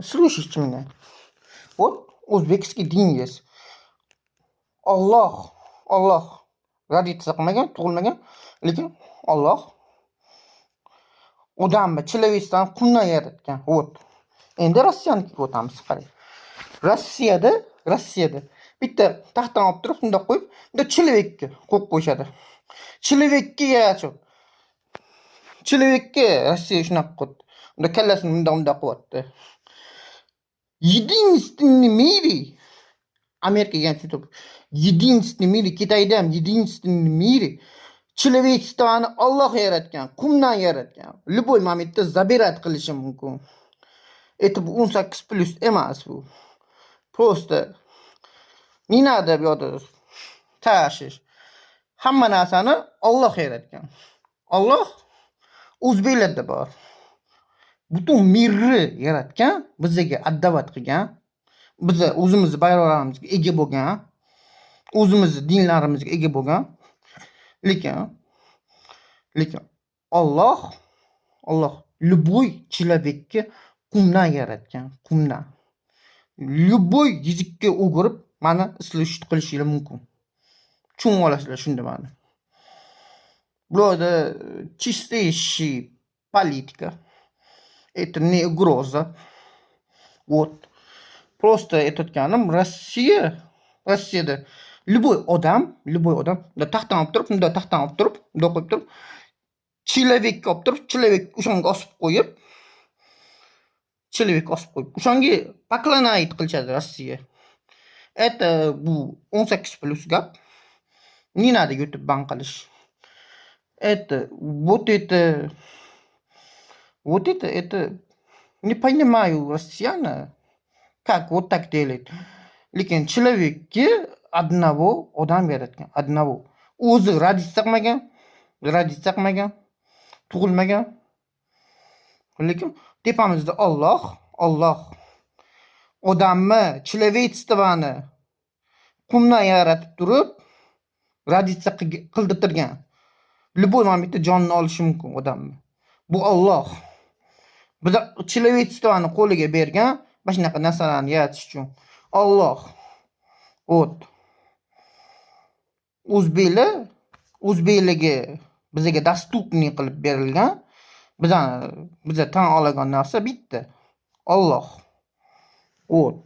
Слушайте меня. Вот o'zbekский dingiz. Alloh roditsiya qilmagan, tug'ilmagan, lekin Alloh odamni человечествоni qumdan yaratgan. Вот. Endi Rossiyaniki o'tamiz, qarang. Rossiyada bitta taxtani olib turib, bundoq qo'yib, bunda человекка qo'yib qo'yishadi. Человекка yaratib. Человекка Rossiya shunaqa qildi. Unda kallasini bundoq qilyapti. Единственный в мире Amerikaga ham tushib, единственный в мире, Kitayda ham единственный в мире человечествоni Alloh yaratgan, qumdan yaratgan. Любой momentda забирать qilishi mumkin. Это bu 18+ emas bu. Просто не надо bu yerda tashish. Hamma narsani Alloh yaratgan. Alloh o'zbeklarda bor. Butun mirni yaratgan, bizga adovat qilgan. Biz o'zimizni bayroqlarimizga ega bo'lgan, o'zimizni dinlarimizga ega bo'lgan. Lekin Alloh любой человекка qumdan yaratgan, qumdan. Любой yigitga o'girib mana isloshit qilishingiz mumkin. Tushunib olasizlar shunda mani. Bularda чистейшая политика. Это не угроза. Вот. Просто aytayotganim Rossiyada любой odam taxtdan olib turib, bunday taxtdan olib turib, bunday qo'yib turib, человекка olib turib, человек o'shanga osib qo'yib, o'shanga поклонять qilishadi Rossiya. Это bu 18+ gap. Не надо YouTube ban qilish. Это не понимаю россияна. Как вот так делает? Lekin человекка одного odam yaratgan, одного. O'zi roditsiya qilmagan, tug'ilmagan. Lekin tepamizda Alloh odamni, человечествоni qumdan yaratib turib, roditsiya qildirtirgan. Любой momentda jonini olishi mumkin odamni. Bu Alloh. Biz человечествоni qo'liga bergan mana shunaqa narsalarni yaratish uchun. Alloh. Вот. O'zbeklarga bizga доступный qilib berilgan, biza tan olgan narsa bitta. Alloh. Вот.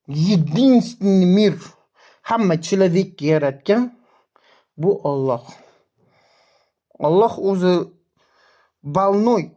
Единственный мир hamma человекка yaratgan bu Alloh. Alloh o'zi больной